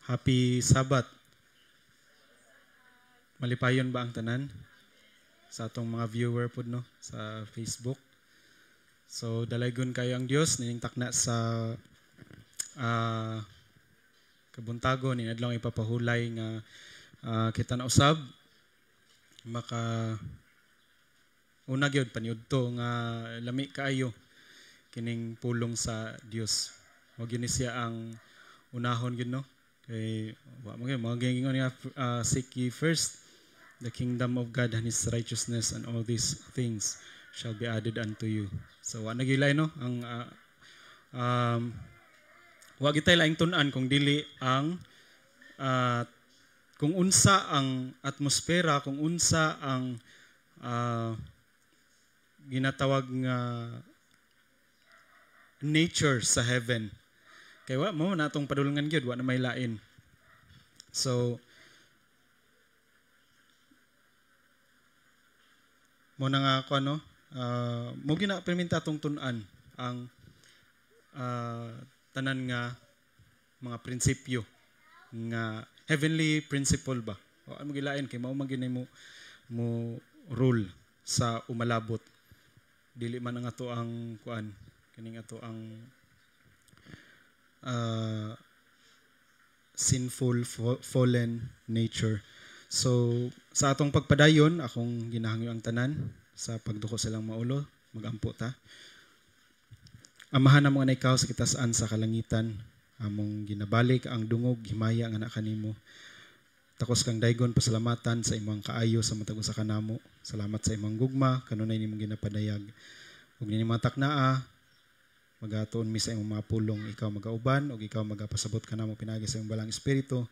Happy Sabbath. Malipayon ba ang tanan? Sa atong mga viewer po no? Sa Facebook. So, dalaygon kayo ang Diyos. Niningtak na sa kabuntago. Ninadlong ipapahulay nga kita na usab. Maka una gyud paniudto nga lami kaayo kining pulong sa Dios. Mao gyud siya ang unahon gyud no. Kay wa mo gyud mga gingon nga seek ye first the kingdom of God and his righteousness, and all these things shall be added unto you. So wa nagilay no ang wa gitay laing tun-an kung dili ang kung unsa ang atmosfera, kung unsa ang ginatawag nga nature sa heaven. Kaya wa mo natong padulungan gyud, wa na may lain. So mo na nga ako ano, mo gina-perminta tong tun-an ang tanan nga mga prinsipyo nga heavenly principle ba. O ano gilain kay mao man ginay mo rule sa umalabot. Dili man ang ato ang kuan, kining ato ang sinful fallen nature. So sa atong pagpadayon akong ginahangyo ang tanan sa pagduko silang maulo, magampo ta. Amahan namo nga ikaw sa kitasaan sa kalangitan, among ginabalik ang dungog himaya nga anak kanimo. Takos kang daygon pasalamatan sa imong kaayo sa matag usa kanamo. Salamat sa imong gugma kanunay nimong ginapadayag. Ug nimong taknaa magatuon mi sa imong mga pulong, ikaw magauban ug ikaw magapasabot kanamo pinagi sa imong balang espiritu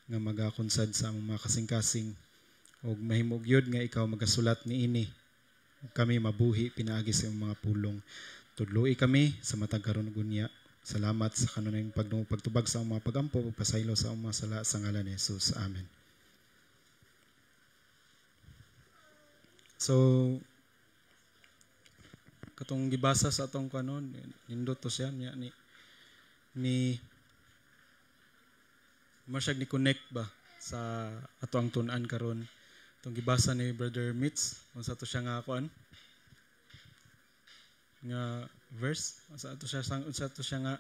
nga magakonsad sa among mga kasing-kasing ug mahimog gyud nga ikaw magasulat niini ug kami mabuhi pinaagi sa imong mga pulong. Tudloi kami sa matag karon gunya. Salamat sa kanunayng pagdungog pagtubag sa among mga pagampo ug pasaylo sa among mga sala sa ngalan ni Jesus. Amen. So katong gibasa sa atong kanon nindot to siya niya ni masyag ni connect ba sa ato ang tun-an karon. Itong gibasa ni Brother Mitz unsa to siya nga kuan nga verse, unsa to siya nga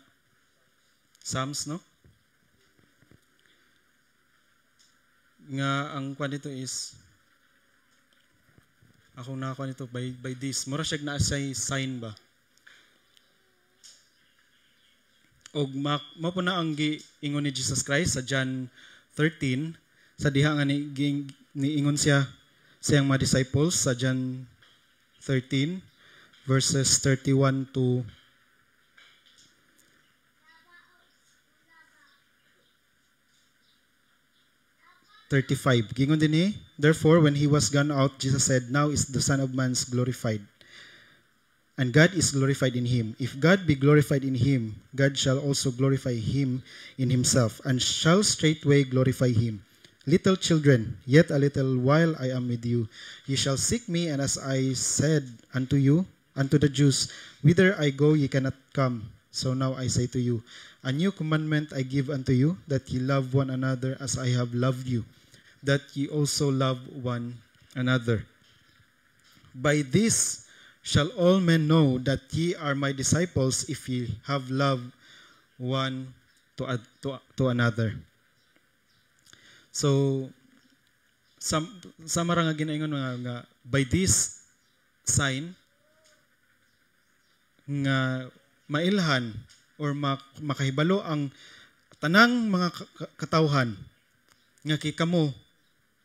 Psalms no, nga ang kuan dito is ako na kuan ito by this mura siya na say sign ba og mao po na ang giingon ni Jesus Christ sa John 13 sa diha nga niingon siya sa iyang mga disciples sa John 13 verses 31 to 35. Gingon din ni, therefore when he was gone out, Jesus said, now is the Son of Man glorified, and God is glorified in him. If God be glorified in him, God shall also glorify him in himself, and shall straightway glorify him. Little children, yet a little while I am with you. Ye shall seek me, and as I said unto you, unto the Jews, whither I go ye cannot come. So now I say to you, a new commandment I give unto you, that ye love one another as I have loved you, that ye also love one another. By this shall all men know that ye are my disciples, if ye have love one to another. So, sa marang nga ginaingon nga by this sign nga mailhan or makahibalo ang tanang mga katawhan nga kikamo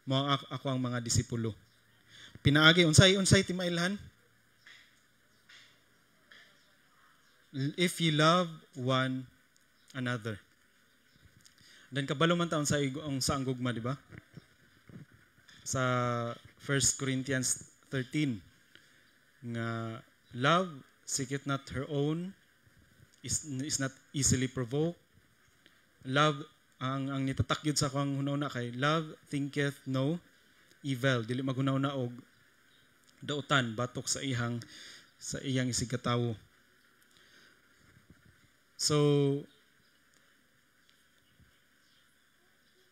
mo ako ang mga disipulo. Pinaagi unsay ti mailhan? If you love one another. Then kabalo man taon sa ang gugma, di ba? Sa 1 Corinthians 13 nga love seeketh not her own, is not easily provoked. Love ang nitatakyod sa akong hunahuna kay love thinketh no evil, dili maghunahuna og dautan batok sa iyang isigatawo. So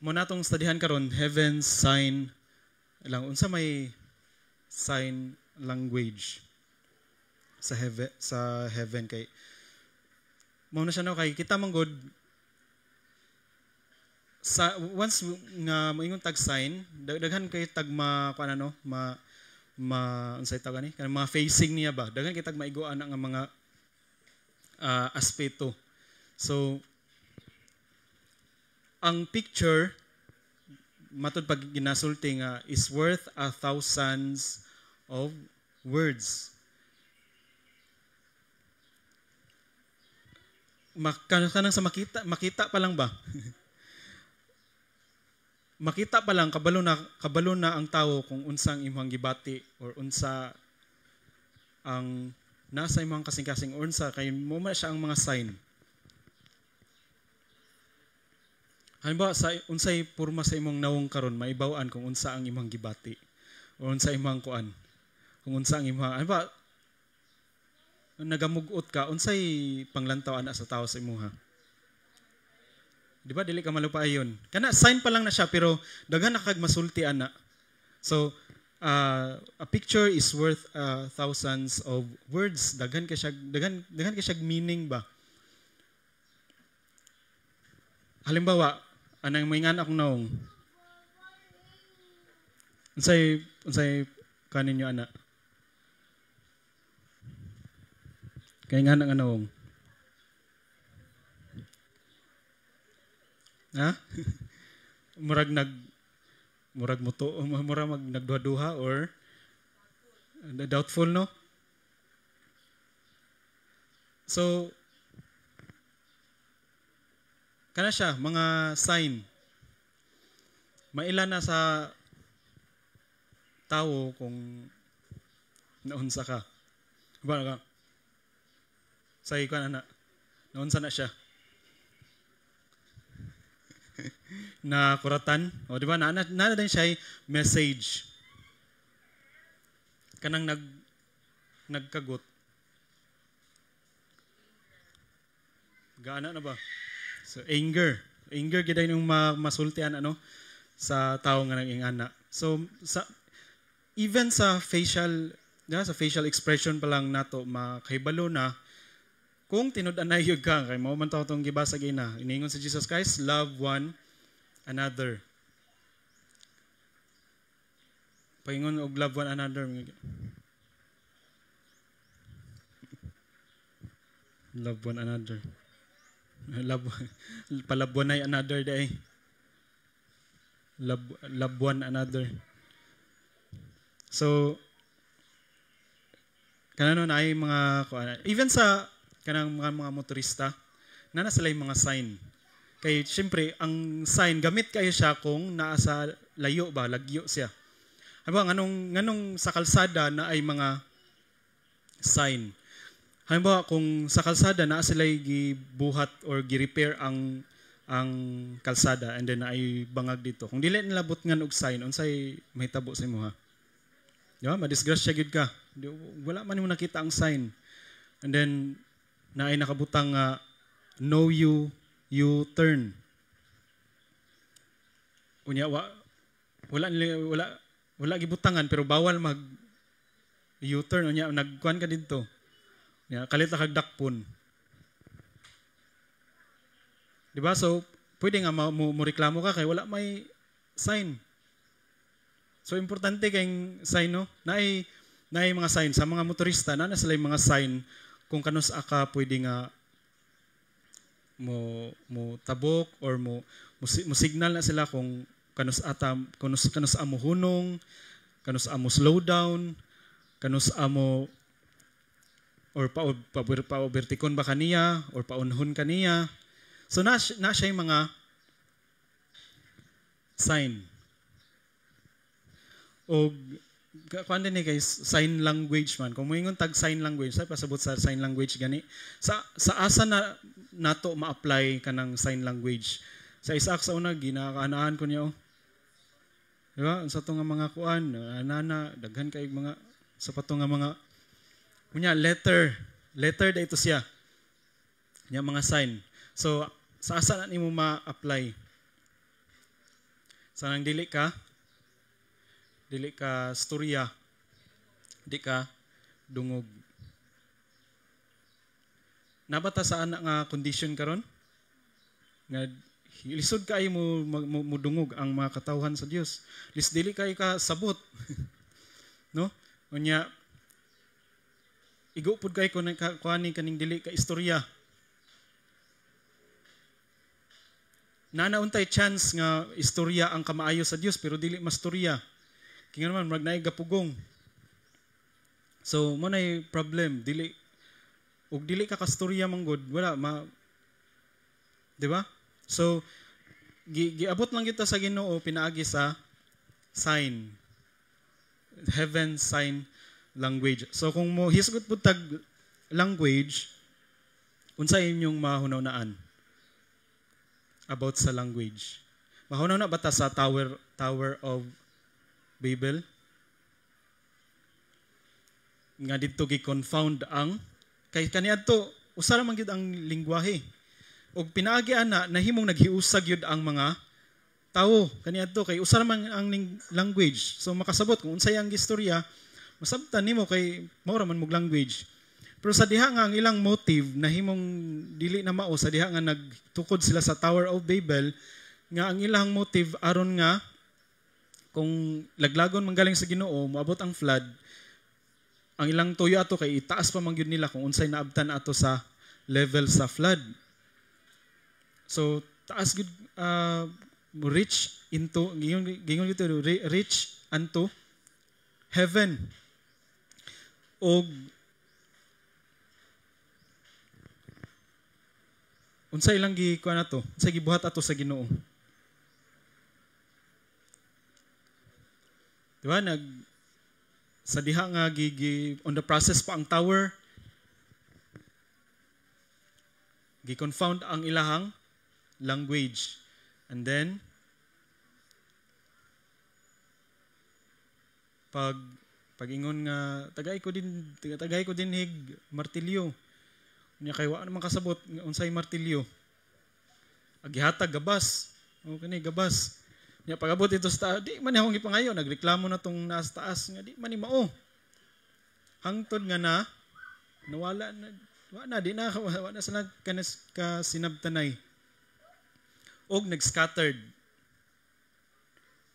mo natong studyhan karon heaven sign lang unsa may sign language sa heaven kay mo na siya no kay kita manggod sa once nga moingon tag sign daghan kay tag kuan ano unsay tawag ani kanang mga facing niya ba daghan kay tag maigoan nga mga aspeto. So ang picture matud pag ginasulti nga is worth 1,000 of words. Kanang sa makita pa lang ba? Makita pa lang kabalo na ang tao kung unsang imong gibati or unsa ang nasa imong kasing-kasing or unsa kay mo man siya ang mga sign. Halimbawa sa unsay porma sa imong nawong karon maibaw-an kung unsa ang imong gibati o unsa imong kuan. Kung unsa ang imong halimbawa nagamugot ka unsay panglantaw ana sa tao sa imuha. Di ba dili ka malupaayon. Kana sign pa lang na siya pero daghan na kag masulti ana. So a picture is worth thousands of words. Daghan ka siya meaning ba. Halimbawa anang moingan akong naong. Unsay kanin niyo ana? Kay nga nang naong. Ha? murag nagduha-duha or doubtful no? So kana siya mga sign. Maila na sa tao kung naunsa ka. Ba ka? Sa ikaw na naunsa na siya. Na kuratan. O di ba na din siya message. Kanang nagkagot. Gaana na ba? So anger gid yung masultian ano sa tao nga nangingana. So even sa facial expression pa lang nato makahibalo na kung tinud-anay yun ka kay mao man taw tong gibasa gina. Iningon sa Jesus Christ, love one another. Paingon og love one another. Love one another. Palabwanay another day. Love one another. So kanano na ay mga even sa kanang mga motorista na sila yung mga sign. Kay syempre ang sign gamit kayo siya kung naa sa layo ba, lagyo siya. Halimbawa nganong sa kalsada na ay mga sign. Halimbawa kung sa kalsada na sila gibuhat or gi-repair ang kalsada and then ay bangag dito. Kung dili nila butngan og sign, unsay mahitabo sa imo ha? Di ba? Madisgrasya gid ka. Wala man mo nakita ang sign. And then na ay nakabutang no you turn. Unya wala gibutangan pero bawal mag U-turn unya nagkuan ka didto. Ya, kalit na kagdakpon. Diba? So, pwede nga mo reklamo ka kay wala may sign. So, importante kayong sign, no? Naay mga sign. Sa mga motorista, na sila yung mga sign kung kanus aka pwede nga mo tabok or mo signal na sila kung kanus amo hunong, kanus amo slow down, kanus amo or pa-overtikon ba kaniya or paunhon kaniya. So na siya yung mga sign. O kuan din guys, sign language man. Kung moingon tag sign language, say pasabot sa sign language gani. Sa asa na nato ma-apply kanang sign language. Sa isa sa una ginakaanaan ko niya. Di ba? Sa to nga mga kuan, anana daghan kay mga sa pato nga mga kunya letter da ito siya. Nya mga sign. So sa asa na nimo ma-apply? Sanang dili ka storya, di ka dungog. Nabata saan nga condition karon? Nga lisod kay mo dungog ang mga katawhan sa Dios. Lis dili kay ka sabot. No? Unya igo pud kay kun kuani kaning dili ka istorya. Nanauntay chance nga istorya ang kamaayo sa Dios pero dili mastorya. Kinga naman magnaay gapugong. So mo nay problem dili ka kastorya manggod wala di ba? So giabot lang kita sa Ginoo pinaagi sa sign, heaven sign language. So kung mo hisgot pud tag language unsa inyong mahunaw-naan about sa language? Mahunaw na bata sa Tower of Babel nga didto gi-confound ang kay kaniadto usa ra man gyud ang lingwahe. Og pinaagi ana nahimong naghiusag yun ang mga tao kaniadto kay usa ra man ang language. So makasabot kung unsay ang istorya, masabtan nimo kay mao ra man mog language. Pero sa diha nga ang ilang motive nahimong dili na mao sa diha nga nagtukod sila sa Tower of Babel nga ang ilang motive aron nga kung laglagon manggaling sa Ginoo moabot ang flood, ang ilang tuyo ato kay itaas pa man gyud nila kung unsay naabtan ato sa level sa flood. So taas gud reach into gingon gito reach unto heaven. Og unsay ilang gikuan ato, unsay gibuhat ato sa Ginoo. Diba sa diha nga on the process pa ang tower gi-confound ang ilahang language. And then pag-ingon nga tagay ko din hig martilyo. Nya kay wa naman kasabot unsay martilyo. Agihatag gabas. O kani gabas. Nya pag-abot ito sa taas, di man akong gipangayo, nagreklamo na tong nasa taas nga di man ni mao. Hangtod nga nawala na di na sila ka sinabtanay. Og nag-scattered.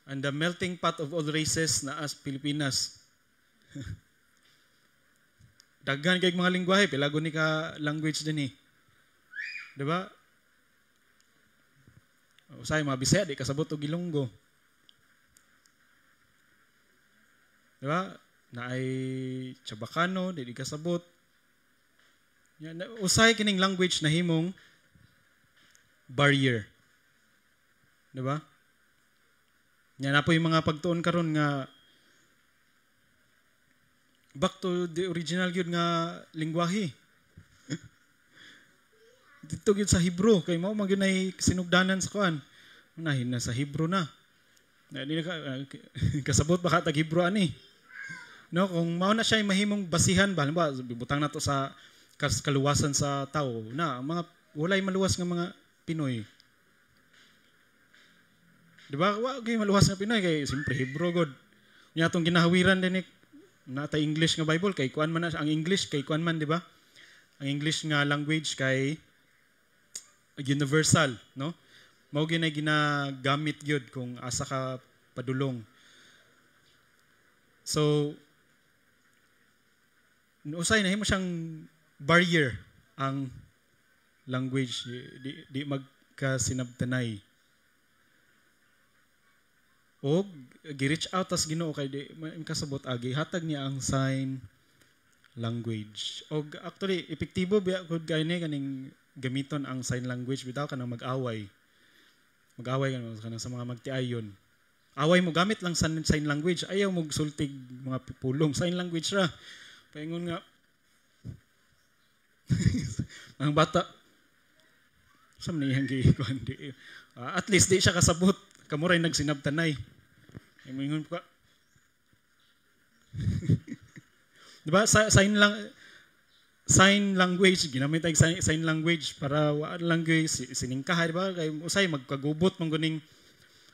And the melting pot of all races na as Pilipinas. Daghan kay mga lingwahe, pilago ni ka language din eh. Diba? Usay mga Bisaya, di kasabot og Ilonggo. Diba? Naay Chabacano, di kasabot. Usay kining language na himong barrier. Diba? Yan na po yung mga pagtuon karon nga back to the original yun nga lingwahe. Dito gyud sa Hebrew kay mao man gyud nay sinugdanan sa kuan. Unahin na sa Hebrew na. Di na kasabot baka tag Hebrew ani. No, kung mao na siya mahimong basihan ba, halimbawa bibutang nato sa kaluwasan sa tao na mga walay maluwas nga mga Pinoy. Di ba? Wa gyud maluwas nga Pinoy kay simpre Hebrew god. Nya atong ginahawiran din nata English nga Bible kay kuan man na ang English kay kuan man di ba? Ang English nga language kay universal, no? Mao gyud ginagamit gyud kung asa ka padulong. So usay nahimo siyang barrier ang language di magkasinabtanay. Og gi-reach out as Ginoo kay di kasabot agi hatag niya ang sign language. Og actually epektibo biya gud kani kaning gamiton ang sign language bitaw kanang mag-away. Mag-away kanang sa mga magtiayon. Away mo gamit lang sign language, ayaw mo sultig mga pulong sign language ra. Paingon nga ang bata sa man iyang giikuan di. At least di siya kasabot. Kamuray nagsinabtanay. Ay moingon pa. Diba sign language ginamit ay sign language para wa lang gyud siningkahay diba kay usay magkagubot man guning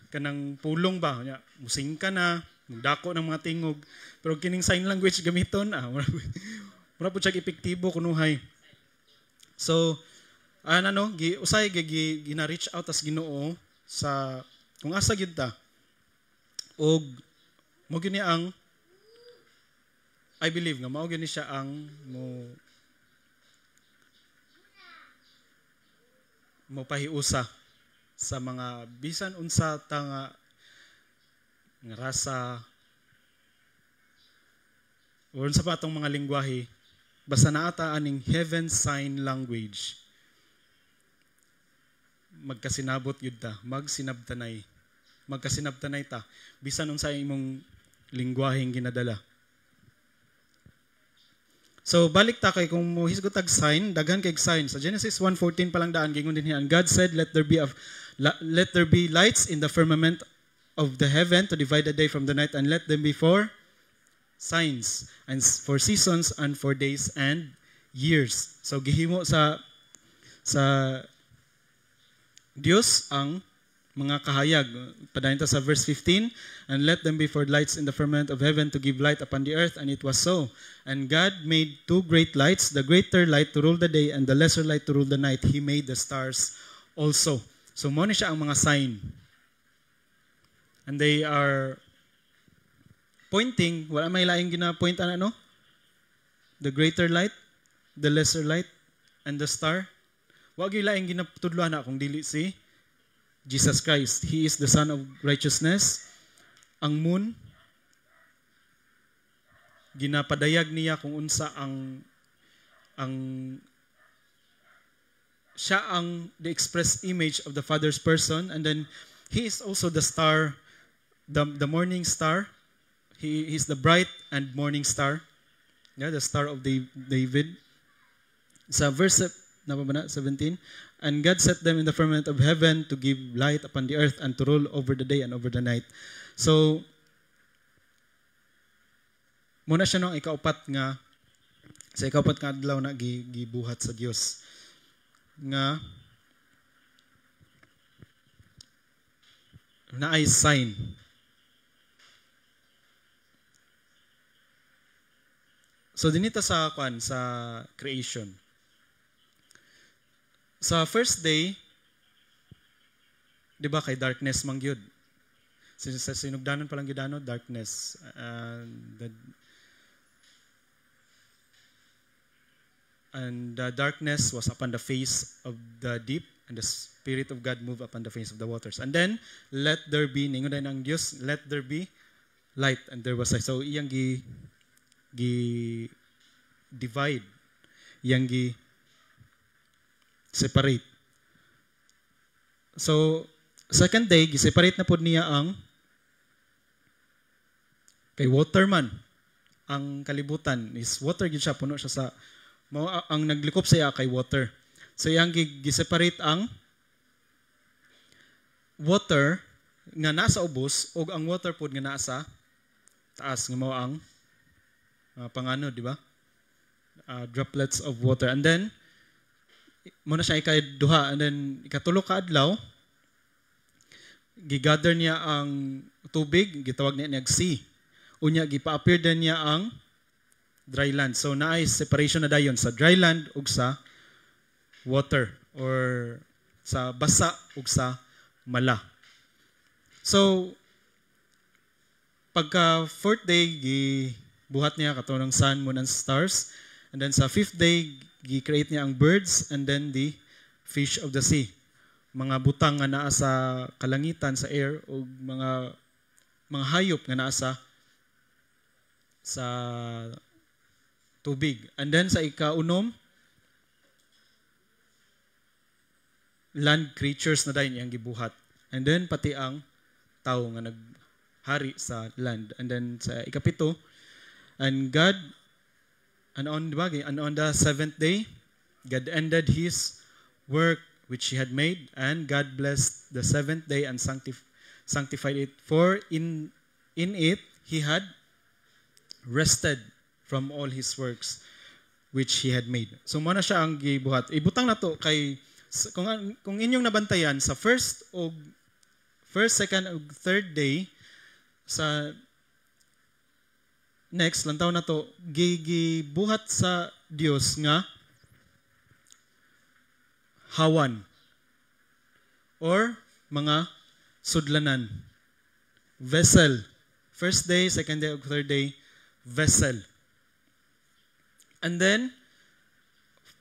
kanang pulong ba nya musing ka na dako ng mga tingog pero kining sign language gamiton mura po siya epektibo kunuhay. So usay gina-reach out as Ginoo sa kung asa gyud ta og mo gini ang I believe nga mao gini siya ang mo pahiusa sa mga bisan unsa ta nga rasa o unsa pa atong mga lingwahe basta naata aning heaven sign language magkasinabot yun ta magkasinabtanay ta bisan unsa imong lingwaheng ginadala. So balik ta kay kung mohisgot tag sign, daghan kay sign. Sa Genesis 1:14 pa lang daan gingon din and God said let there be lights in the firmament of the heaven to divide the day from the night and let them be for signs and for seasons and for days and years. So gihimo sa Dios ang mga kahayag. Padayon ta sa verse 15, and let them be for lights in the firmament of heaven to give light upon the earth, and it was so. And God made two great lights, the greater light to rule the day and the lesser light to rule the night. He made the stars also. So mo ni siya ang mga sign. And they are pointing, wala may laing gina-point ano? The greater light, the lesser light, and the star. Wag yung laing ginatudloan na kung dili si Jesus Christ. He is the Son of Righteousness. Ang moon, ginapadayag niya kung unsa ang siya ang the express image of the Father's person, and then he is also the star, the morning star. He is the bright and morning star. Yeah, the star of David. Sa verse 17, and God set them in the firmament of heaven to give light upon the earth and to rule over the day and over the night. So, muna siya nung sa ikaupat nga adlaw na gibuhat sa Dios nga na ay sign. So dinita sa creation. Sa first day, di ba kay darkness man gyud. Sa sinugdanon pa lang gidano, darkness. And the darkness was upon the face of the deep, and the Spirit of God moved upon the face of the waters. And then, let there be, ningon ng Diyos, let there be light. And there was light. So, iyang divide. Iyang separate. So, second day, gi-separate na po niya ang kay waterman. Ang kalibutan is water gid siya, puno siya sa ang naglikop sa iya kay water. So, iyang gi-separate ang water nga nasa ubos o ang water pod nga nasa taas nga mao ang pangano, di ba? Droplets of water. And then muna siya ikaduha, and then ikatulo ka adlaw gigather niya ang tubig, gitawag niya sea. Unya gipa-appear din niya ang dry land. So naay separation na dayon sa dry land ug sa water, or sa basa ug sa mala. So pagka fourth day gibuhat niya kato ng sun, moon, and stars. And then sa fifth day gi-create niya ang birds, and then the fish of the sea. Mga butang nga naa sa kalangitan, sa air, o mga hayop nga naa sa tubig. And then sa ikaunom, land creatures na dayon iyang gibuhat. And then pati ang tao nga naghari sa land. And then sa ikapito, and on the seventh day, God ended His work which He had made, and God blessed the seventh day and sanctified it. For in it He had rested from all His works which He had made. So muna siya ang gibuhat. Ibutang na to kay kung inyong nabantayan sa first o first, second, ug third day sa next lantaw na to gibuhat sa Dios nga hawan or mga sudlanan. Vessel. First day, second day, ug third day, vessel. And then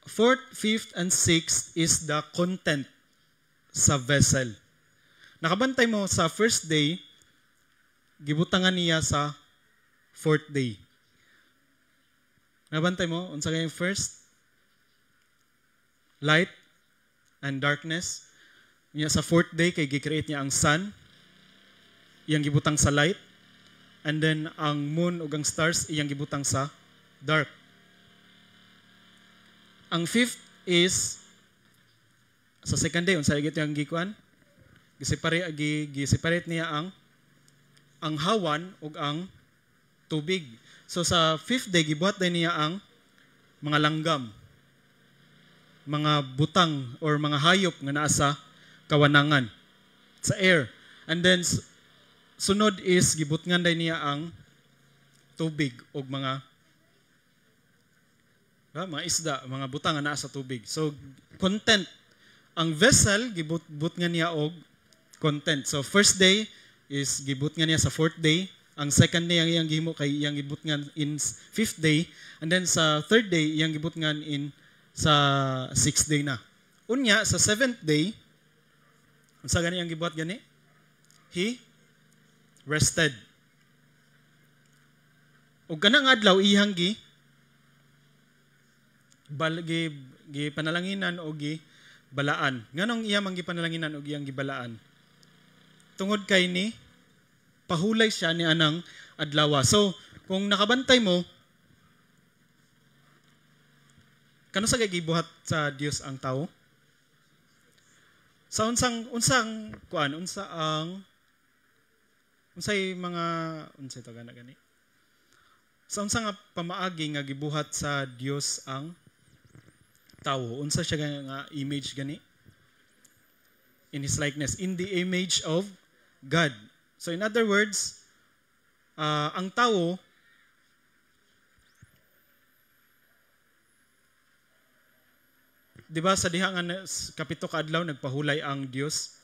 fourth, fifth, and sixth is the content sa vessel. Nakabantay mo sa first day, gibutangan niya sa fourth day. Nakabantay mo, unsa kay first? Light and darkness. Niya sa fourth day, kay gi-create niya ang sun, iyang gibutang sa light, and then ang moon ug ang stars, iyang gibutang sa dark. Ang fifth is sa second day, unsa gyud yang gikuan? Giseparate niya ang hawan ug ang tubig. So sa fifth day gibuhat din niya ang mga langgam, mga butang or mga hayop nga naa sa kawanangan, sa air. And then sunod is gibutngan din niya ang tubig ug mga isda, mga butang nga naa sa tubig. So content, ang vessel gibutngan niya og content. So first day is gibutngan niya sa fourth day. Ang second day ang iyang gihimo kay iyang gibutngan in fifth day, and then sa third day iyang gibutngan in sa sixth day na. Unya sa seventh day, unsa gani ang gibuhat gani? He rested. Ug kanang adlaw iyang panalanginan o balaan. Nganong iya man gipanalanginan o iyang gibalaan? Tungod kay ni pahulay siya ni anang adlaw. So, kung nakabantay mo, kano sa gibuhat sa Dios ang tao? Sa unsay to gani? Sa unsa nga pamaagi nga gibuhat sa Dios ang tao? Unsa siya nga image gani? In his likeness, in the image of God. So in other words, ang tao di ba sa diha nga kapito ka adlaw nagpahulay ang Dios.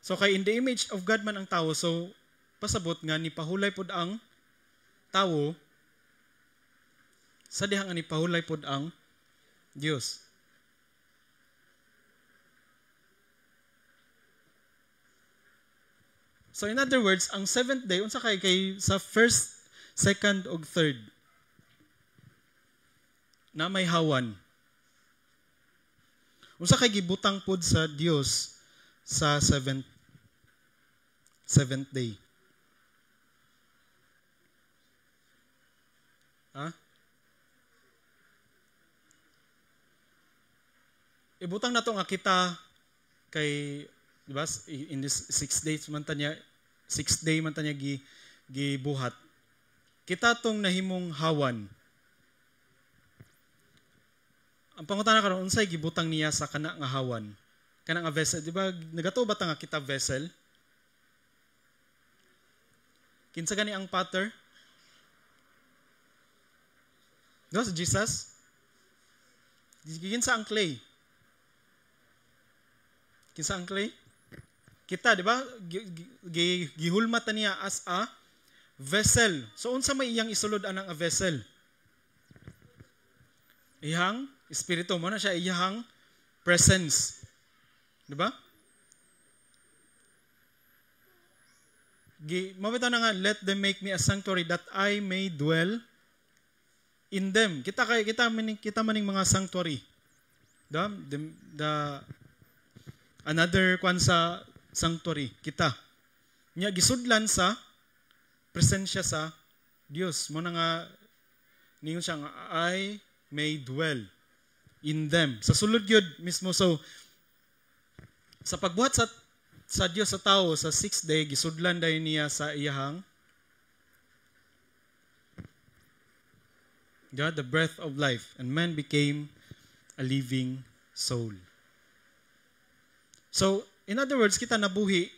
So kay in the image of God man ang tao, so pasabot nga ni pahulay pod ang tao sa diha nga ni pahulay pod ang Dios. So in other words, ang seventh day, unsa kay sa first, second, ug third, na may hawan. Unsa kay gibutang pod sa Dios sa seventh day. Ibutang nato nga kita kay, di ba, in this 6 days man tanya, 6th day man tanya gibuhat. Kita tong nahimong hawan. Ang pangutana karon unsay gibutang niya sa kana nga hawan? Kana nga vessel, di ba? Nagato ba ta nga kita vessel? Kinsa gani ang potter? No, si Jesus. Kinsa ang clay? Kinsa ang clay? Kita, di ba? Gihulmatan niya as a vessel. So, unsa may iyang isulod anang a vessel? Iyang espiritu mo na siya, iyang presence. Di ba? Mabitaw na nga, let them make me a sanctuary that I may dwell in them. Kita maning mga sanctuary. Another kwan sa sanctuary, kita. Nya gisudlan sa presensya sa Dios. Mo na nga ningon siya nga I may dwell in them. Sa sulod yun mismo. So sa pagbuhat sa Dios sa tao sa 6th day, gisudlan dayon niya sa iyahang God, the breath of life, and man became a living soul. So, in other words, kita nabuhi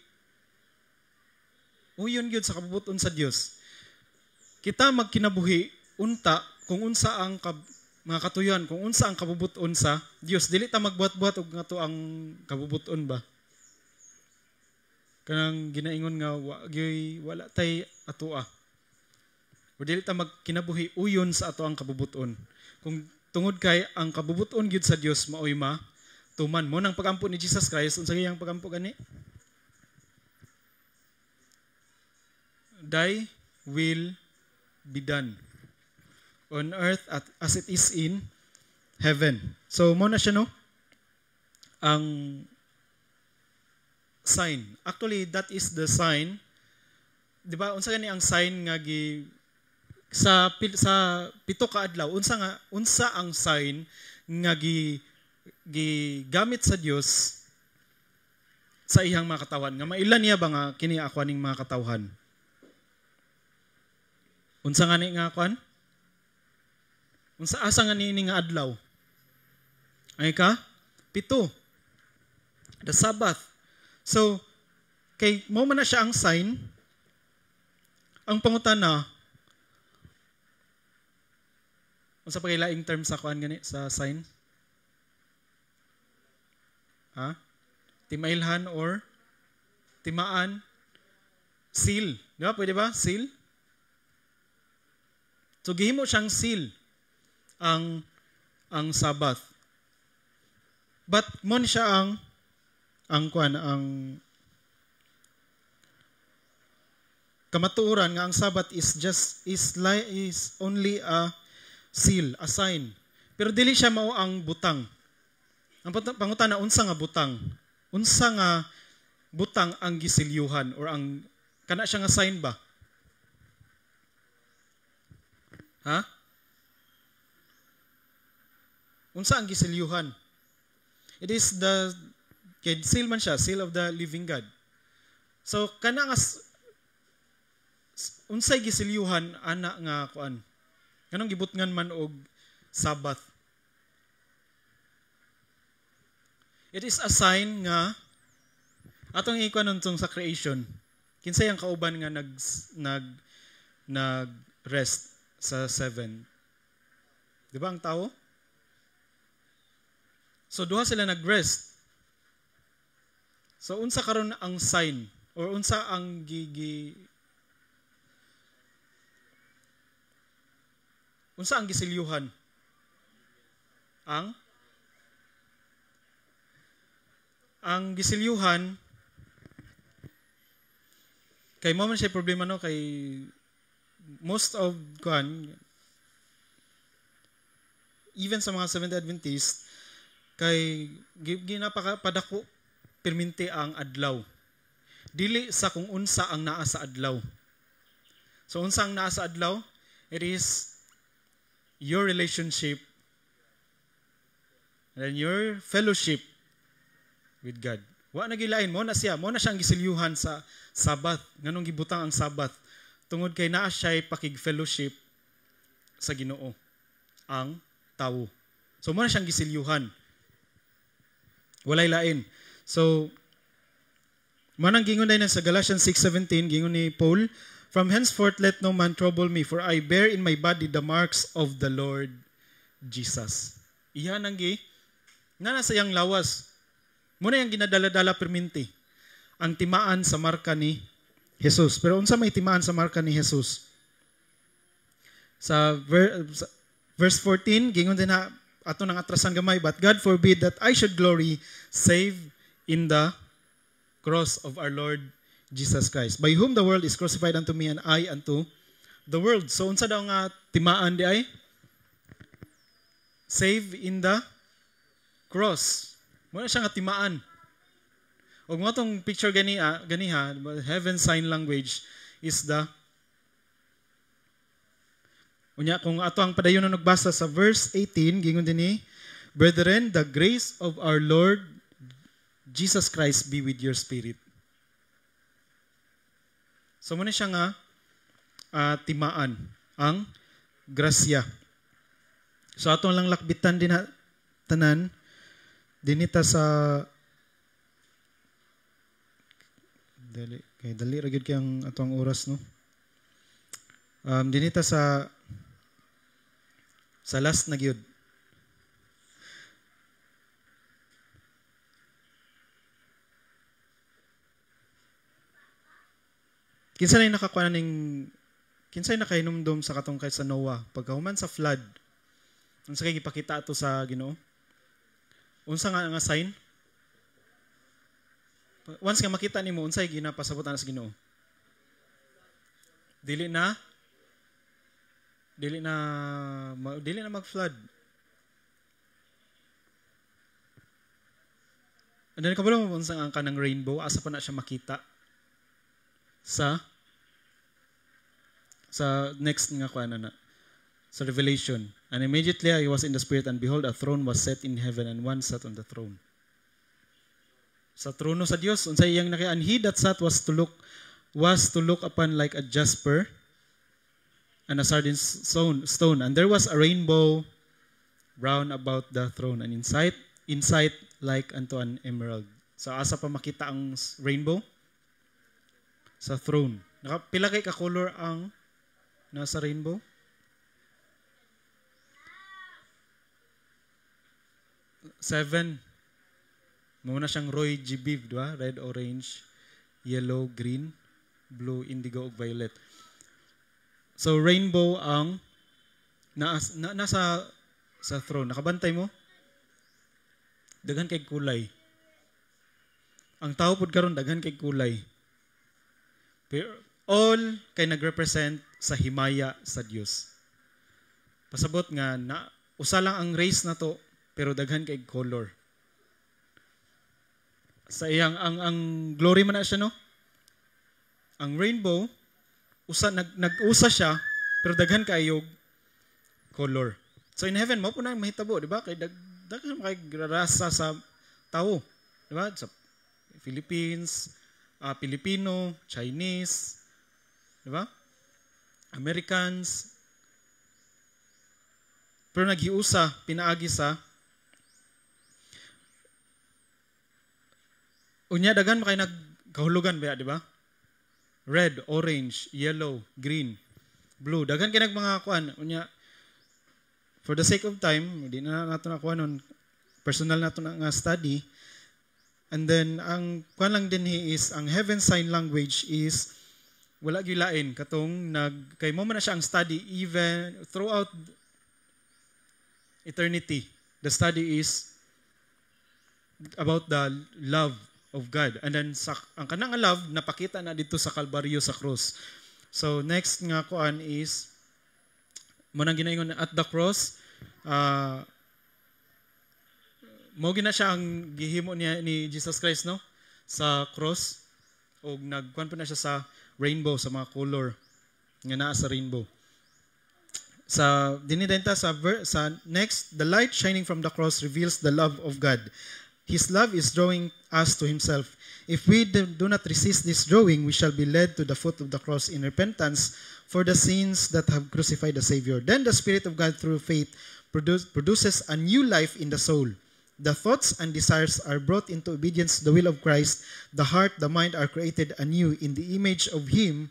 uyon gyud sa kabubuton sa Dios. Kita magkinabuhi unta kung unsa ang mga katuyon, kung unsa ang kabubuton sa Dios. Dili ta magbuhat-buhat og ngato ang kabubuton ba. Kanang ginaingon nga wala tay atoa. O dili ta magkinabuhi uyon sa ato ang kabubuton. Kung tungod kay ang kabubuton gyud sa Dios maoy tuman mo nang pagampo ni Jesus Christ, unsa gayang pagampo gani? Thy will be done on earth as it is in heaven. So mo na siya no? Ang sign. Actually, that is the sign. Di ba? Unsa gani ang sign nga sa pito ka adlaw, unsa ang sign nga gigamit sa Dios sa iyang mga katawan. Nga mailan niya ba nga kini ako ning mga katawhan? Unsa nga ni nga kwan? Unsa asa nga ni nga adlaw? Ay ka? Pito. The Sabbath. So, kay mo man na siya ang sign, ang pangutana, unsa pa kailaing term sa kuan gani sa sign? Ha? Timailhan or timaan? Seal. Di ba? Pwede ba? Seal? So, gihimo siyang seal ang Sabbath. But, mo siya ang kamatuoran nga ang Sabbath is only a seal, a sign. Pero dili siya mao ang butang. Ang pangutana unsa nga butang? Unsa nga butang ang gisilyuhan or ang kana siya nga sign ba? Ha? Unsa ang gisilyuhan? It is seal man siya, seal of the living God. So kana nga unsay gisilyuhan ana nga kuan? Kanang gibutngan man og Sabbath. It is a sign nga atong ikuan tong sa creation. Kinsay ang kauban nga nag rest sa 7. Di ba ang tao? So duha sila nag-rest. So unsa karon ang sign or unsa ang unsa ang gisilyuhan? Ang gisilyuhan kay mo man siya problema no kay most of even sa mga Seventh-day Adventist kay ginapakapadako perminti ang adlaw. Dili sa kung unsa ang naa sa adlaw. So unsa ang naa sa adlaw? It is your relationship and your fellowship with God. Wa na gilain mo na siyang gisilyuhan sa Sabbath. Nganong gibutang ang Sabbath? Tungod kay naa siya pakig-fellowship sa Ginoo ang tawo. So mo na siyang gisilyuhan. Walay lain. So manang gingon din sa Galatians 6:17 gingon ni Paul, "From henceforth let no man trouble me, for I bear in my body the marks of the Lord Jesus." Iya nang na sa yang lawas. Muna yang ginadala-dala perminti ang timaan sa marka ni Jesus. Pero unsa may timaan sa marka ni Jesus? Sa verse 14, gingon din na ato nang atrasan gamay, "But God forbid that I should glory save in the cross of our Lord Jesus Christ, by whom the world is crucified unto me and I unto the world." So unsa daw nga timaan di ay? Save in the cross. Muna siya nga timaan. Og mo tong picture ganiha, heaven sign language is the unya kung ato ang padayon na nagbasa sa verse 18 gingon dinhi, "Brethren, the grace of our Lord Jesus Christ be with your spirit." So muna siya nga timaan ang grasya. So atong lang lakbitan din tanan dinita sa Dali ra gyud kay ang atong oras, no. Dinita sa last na gyud. Kinsay nakainomdom sa katong kay sa Noah pagkahuman sa flood. Unsa kay gipakita ato sa Ginoo? Unsa nga sign? Once nga makita nimo unsay ginapasabutan sa Ginoo? Dili na mag-flood. And then kabalo mo unsa ang kanang rainbow, asa pa na siya makita sa next nga kuan na sa Revelation. And immediately I was in the spirit, and behold, a throne was set in heaven, and one sat on the throne. Sa trono sa Dios unsay iyang nakian, he that sat was to look upon like a jasper and a sardine stone, and there was a rainbow round about the throne, and inside like unto an emerald. So asa pa makita ang rainbow? Sa throne. Pila kay ka color ang nasa rainbow? 7. Muna siyang Roy G. Biv, diba? Red, orange, yellow, green, blue, indigo, ug violet. So rainbow ang nasa sa throne. Nakabantay mo? Daghan kay kulay. Ang tao pud karon daghan kay kulay. Pero all kay nagrepresent sa himaya sa Dios. Pasabot nga usa lang ang race na to pero daghan kay color. Sa iyang ang glory man na siya, no? Ang rainbow nag-usa siya pero daghan kayo color. So in heaven mo po na mahitabo, di ba? Kay daghan kay rasa sa tao, di ba? Sa Philippines, Filipino, Chinese, di ba? Americans. Pero naghiusa, pinaagi sa unya dagan makay nagkahulugan ba, di ba? Red, orange, yellow, green, blue. Dagan kay mga kuan unya. For the sake of time, di na nato na kuan nun, personal nato na nga study. And then ang kuan lang din is ang heaven sign language is wala gyud lain katong kay mo man na siya ang study even throughout eternity. The study is about the love of God. And then ang kanang love napakita na dito sa Kalbaryo sa cross. So next nga kuan is mo nang ginaingon at the cross, mo gina siya ang gihimo niya ni Jesus Christ, no? Sa cross. O nagkuan pa na siya sa rainbow, sa mga color nga naa sa rainbow. Sa dinidenta sa next, the light shining from the cross reveals the love of God. His love is drawing us to Himself. If we do not resist this drawing, we shall be led to the foot of the cross in repentance for the sins that have crucified the Savior. Then the Spirit of God through faith produces a new life in the soul. The thoughts and desires are brought into obedience to the will of Christ. The heart, the mind are created anew in the image of Him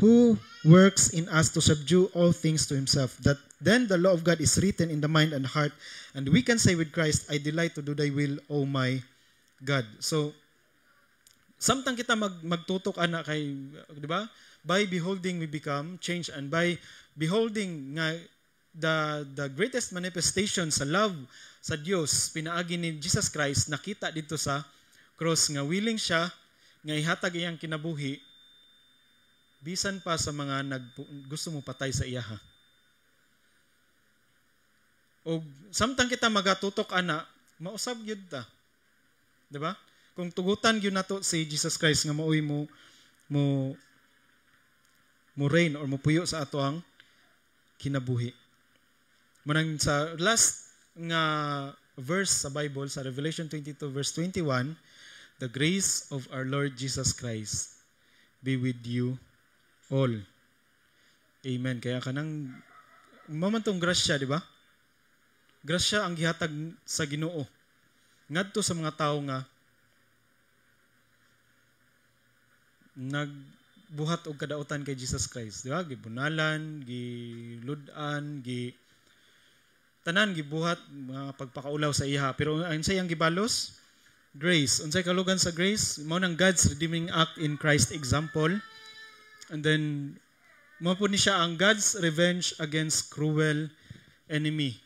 who works in us to subdue all things to Himself. That then the law of God is written in the mind and heart, and we can say with Christ, I delight to do Thy will, O my God. So, samtang kita magtutok ana kay, di ba? By beholding we become changed, and by beholding nga the greatest manifestation sa love sa Dios pinaagi ni Jesus Christ nakita dito sa cross nga willing siya nga ihatag iyang kinabuhi bisan pa sa mga gusto mo patay sa iya. O samtang kita magatutok ana mausab gyud ta, di ba? Kung tugutan gyud nato si Jesus Christ nga maoy mo reign or mo puyo sa ato ang kinabuhi. Manang sa last nga verse sa Bible, sa Revelation 22 verse 21, the grace of our Lord Jesus Christ be with you all. Amen. Kaya kanang mamantong grasya, di ba? Grasya ang gihatag sa Ginoo ngadto sa mga tao nga nagbuhat og kadautan kay Jesus Christ, di ba? Gibunalan, giludan, tanan gibuhat mga pagpakaulaw sa iha. Pero unsay ang gibalos? Grace. Unsay kalugan sa grace? Mao nang God's redeeming act in Christ example. And then mao po ni siya ang God's revenge against cruel enemy.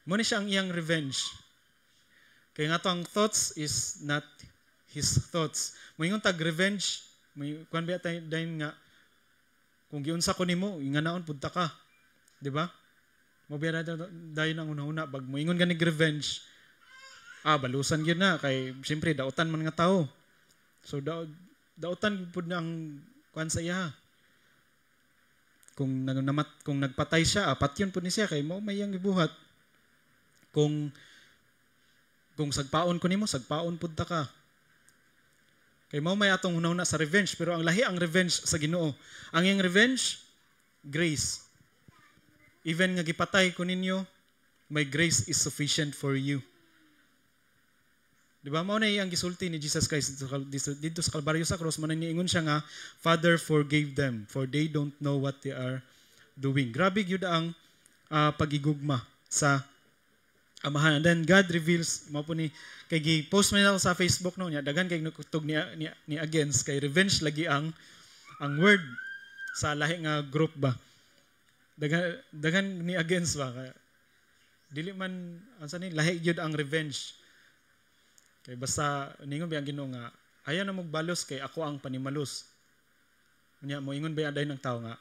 Mao ni siya ang iyang revenge. Kaya nga to ang thoughts is not his thoughts. Moingon tag revenge, may kuan ba tayo dayon nga kung giunsa ko nimo, inganaon pud ta ka. Di ba? Mo biya dayon ang una-una bag moingon ganig revenge. Balusan gyud na kay siyempre dautan man nga tao. So dautan pud na ang kuan sa iya. Kung nagpatay siya, patyon pud ni siya kay mao may yang gibuhat. Kung sagpaon ko nimo, sagpaon pud ta ka. Kay mao may atong una sa revenge, pero ang lahi ang revenge sa Ginoo. Ang iyang revenge, grace. Even nga gipatay ko ninyo, my grace is sufficient for you. Di ba? Mao na iyang gisulti ni Jesus Christ dito sa Kalbaryo sa cross. Mao na niingon siya nga, Father, forgive them, for they don't know what they are doing. Grabe gyud ang pagigugma sa Amahan. And then God reveals, mao po ni kay gi-post man ako sa Facebook no, nya daghan kay nagtug ni against kay revenge lagi ang word sa lahi nga group ba. Daghan ni against ba kay dili man ansa ni lahi gyud ang revenge. Kay basta ningon ba ang Ginoo nga ayaw na magbalos kay ako ang panimalos. Nya mo ingon ba aday ng tao nga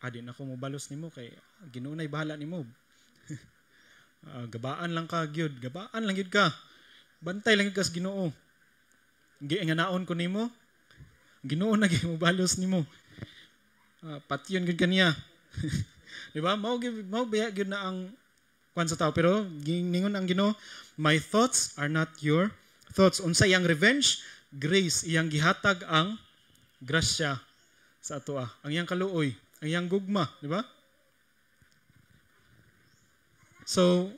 adin ako mo balos nimo kay Ginoo nay bahala nimo. Gabaan lang ka gyud, gabaan lang gyud ka. Bantay lang gyud ka sa Ginoo. Giinganaon ko nimo. Ginoo na gyud mo balos nimo. Patyon gyud kaniya. Di ba? Mao biya gyud na ang kuan sa tao pero ningon ang Ginoo, my thoughts are not your thoughts. Unsa iyang revenge? Grace. Iyang gihatag ang grasya sa atoa. Ang iyang kaluoy, ang iyang gugma, di ba? So,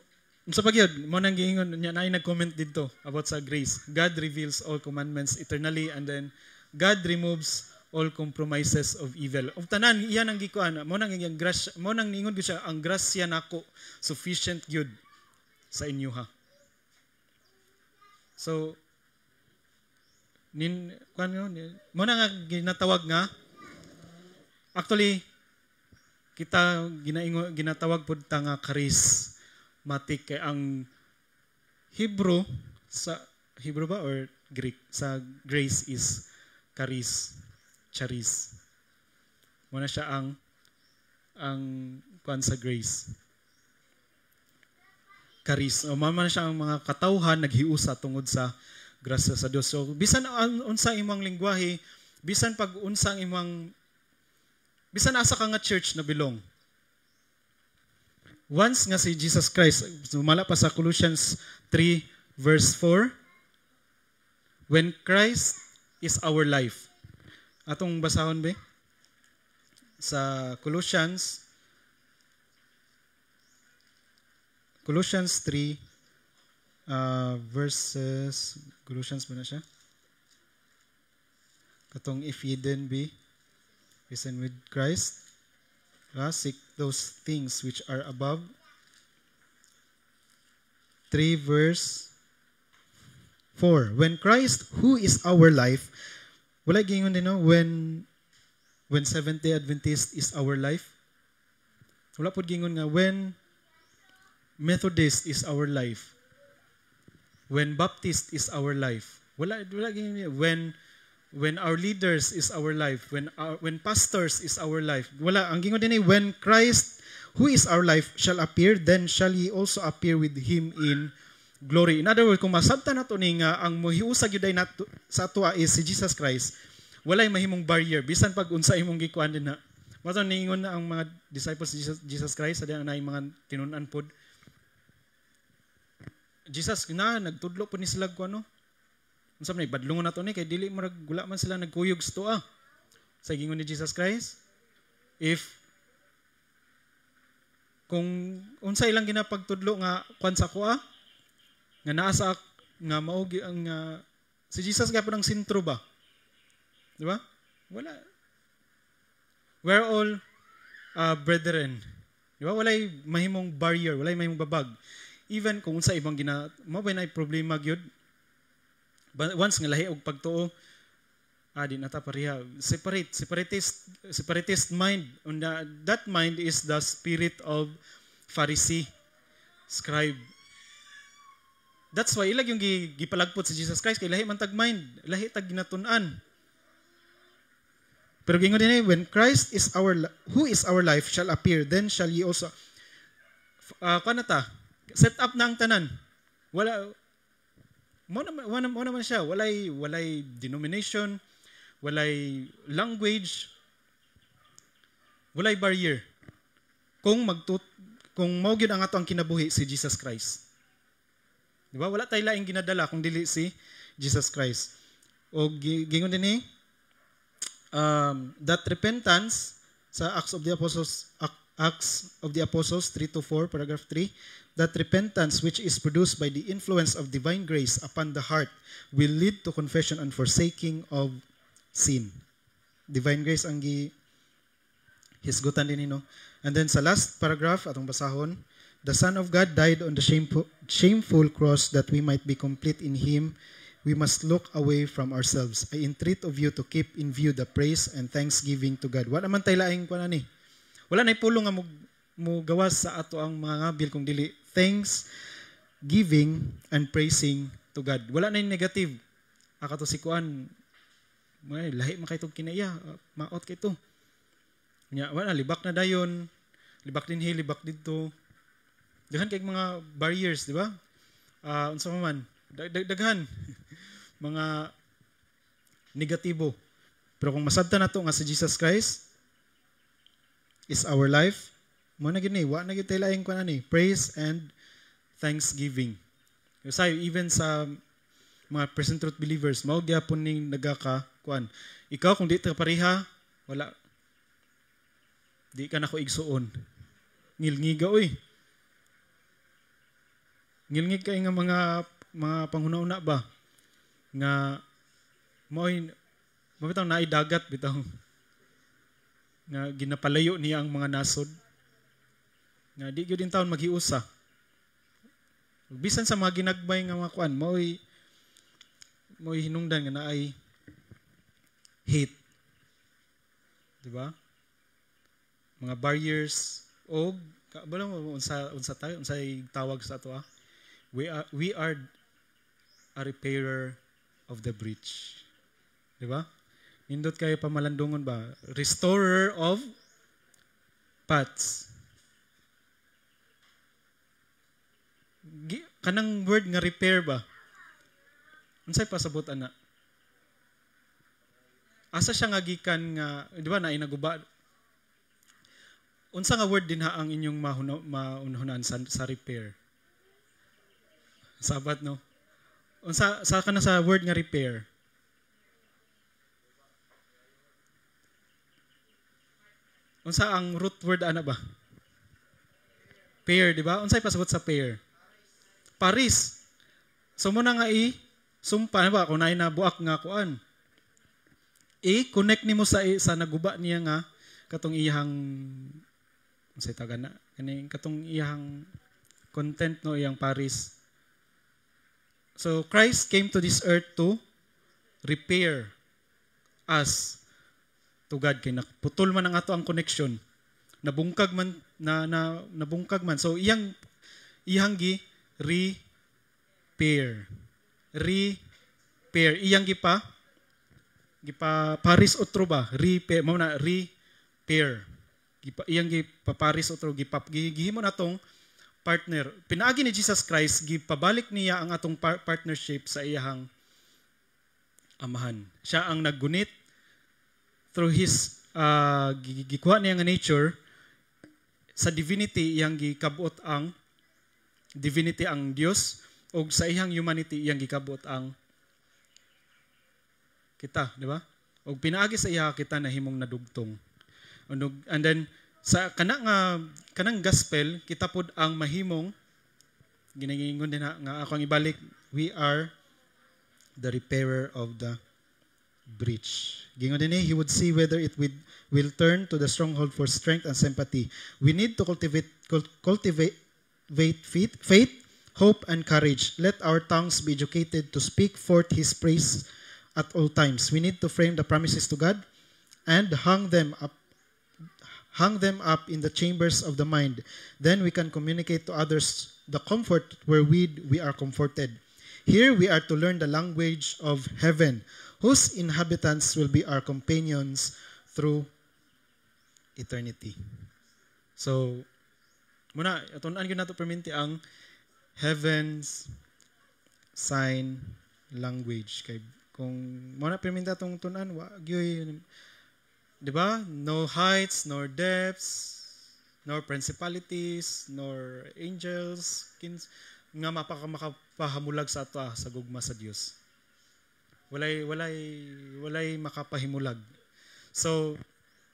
unsa pa gyud mo nang giingon nya nay nag-comment dito about sa grace. God reveals all commandments eternally and then God removes all compromises of evil. Ug tanan iyan ang gikuan mo nang iyang grasya, mo nang niingon gyud siya ang grasya nako sufficient gyud sa inyo ha. So mo na nga ginatawag nga actually kita ginatawag pud ta nga charismatic kay ang Hebrew ba or Greek sa grace is charis. Mo na siya ang kuan sa grace. Charis. O man siya ang mga katawhan naghiusa tungod sa grasya sa Dios. So bisan unsa imong lengguwahe, bisan pag unsang imong bisan asa ka nga church na belong. Once nga si Jesus Christ, sumala pa sa Colossians 3 verse 4, when Christ is our life. Atong basahon ba? Sa Colossians 3 verses, Colossians ba na siya? Katong if ye then be risen with Christ, seek those things which are above. 3 verse 4. When Christ, who is our life, wala gingon din no, when Seventh-day Adventist is our life. Wala pod gingon nga when Methodist is our life. When Baptist is our life. Wala gingon when our leaders is our life, when pastors is our life. Wala ang gingon dinhi when Christ who is our life shall appear, then shall he also appear with him in glory. In other words, kung masabtan nato ni nga ang mohiusag gyud nato sa atoa is si Jesus Christ, walay mahimong barrier bisan pag unsa imong gikuan din na. Mato ningon na ang mga disciples ni Jesus Christ sa diyan na mga tinun-an pod. Jesus na nagtudlo po ni sila ko ano. Unsa man badlungon nato ni kay dili marag gula man sila nagkuyog sa tuwa. Sa gingon ni Jesus Christ, if kung unsa ilang ginapagtudlo nga kwan sa kuha nga naa sa nga mao ang si Jesus gyapon ang sentro ba? Di ba? Wala. We're all brethren. Di ba? Walay mahimong barrier, walay mahimong babag. Even kung sa ibang mo ba na problema gyud. But once nga lahi og pagtuo, di nata pareha. Separatist mind. That mind is the spirit of Pharisee, scribe. That's why ilag yung gipalagpot si Jesus Christ kay lahi man tag mind, lahi tag ginatun-an. Pero gingon din when Christ is who is our life shall appear, then shall ye also set up na ang tanan. Wala mo naman siya, walay denomination, walay language, walay barrier. Kung mao gyud ang ato ang kinabuhi si Jesus Christ. Di ba? Wala tayo laing ginadala kung dili si Jesus Christ. O gingon din that repentance sa Acts of the Apostles 3-4, paragraph 3, that repentance which is produced by the influence of divine grace upon the heart will lead to confession and forsaking of sin. Divine grace ang hisgutan din no. And then sa last paragraph atong basahon, the Son of God died on the shameful cross that we might be complete in Him. We must look away from ourselves. I entreat of you to keep in view the praise and thanksgiving to God. Wala man tayo laing kuan ani. Wala nay pulong nga mo gawas sa ato ang mga ngabil kung dili thanks, giving and praising to God. Wala nay negative. Akato si kuan lahi man kay tong kinaya, maot kay to. Nya wala libak na dayon, libak din libak didto. Daghan kay mga barriers, di ba? Unsa man daghan mga negatibo. Pero kung masabtan nato nga si Jesus Christ is our life, mo na gini, wa na gyud tayo laing kuan ani, praise and thanksgiving. Kasi even sa mga present truth believers, mao gyapon ning nagaka kuan. Ikaw kung di ta pareha, wala di ka na ko igsuon. Ngilngiga oy. Ngilngig kay nga mga panghuna-una ba nga mo'y mabitaw na dagat bitaw nga ginapalayo niya ang mga nasod nga di gyud din taon maghiusa bisan sa mga ginagbay nga mga kuan mo'y hinungdan nga naay hate, di ba? Mga barriers o kabalo mo unsa tayo unsay tawag sa ato we are a repairer of the breach. Di ba? Nindot kayo pamalandungon ba? Restorer of paths. Kanang word nga repair ba? Unsay pasabot ana? Asa siya nga gikan nga, di ba na inaguba? Unsa nga word din ha ang inyong maunhunan sa repair? Sabat no? Unsa sa kana sa word nga repair? Unsa ang root word ana ba? Pair, di ba? Unsay pasabot sa pair? Paris. So mo na nga sumpa ba kung naay nabuak nga kuan. Connect nimo sa naguba niya nga katong iyang unsay taga na kani katong iyang content no iyang Paris. So Christ came to this earth to repair us to God kay naputol man ang ato ang connection. Nabungkag man nabungkag man. So iyang gi repair. Iyang gipa Paris otro ba? Repair mao na repair. Iyang gipa Paris otro gihimo natong partner. Pinaagi ni Jesus Christ, gipabalik niya ang atong partnership sa iyahang amahan. Siya ang naggunit through his gikuha niya nga nature sa divinity iyang gikabuot ang divinity ang Dios o sa iyang humanity iyang gikabuot ang kita, di ba? O pinaagi sa iya kita na himong nadugtong. And then sa kanang gospel kita pud ang mahimong ginagingon din nga ako ang ibalik, we are the repairer of the breach. Gingon dinhi, he would see whether it will turn to the stronghold for strength and sympathy. We need to cultivate faith, hope, and courage. Let our tongues be educated to speak forth His praise at all times. We need to frame the promises to God and hang them up in the chambers of the mind. Then we can communicate to others the comfort wherewith we are comforted. Here we are to learn the language of heaven, whose inhabitants will be our companions through eternity. So, muna, atunan yun nato perminti ang heaven's sign language. Kay, kung muna perminta itong tunan, di ba? No heights, nor depths, nor principalities, nor angels, nga makapahamulag sa ato sa gugma sa Dios. Walay makapahimulag. So,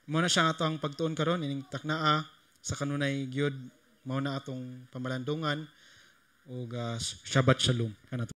mao na siya nga atong pagtuon karon ining taknaa sa kanunay gyud mao na atong pamalandungan ug Shabbat Shalom.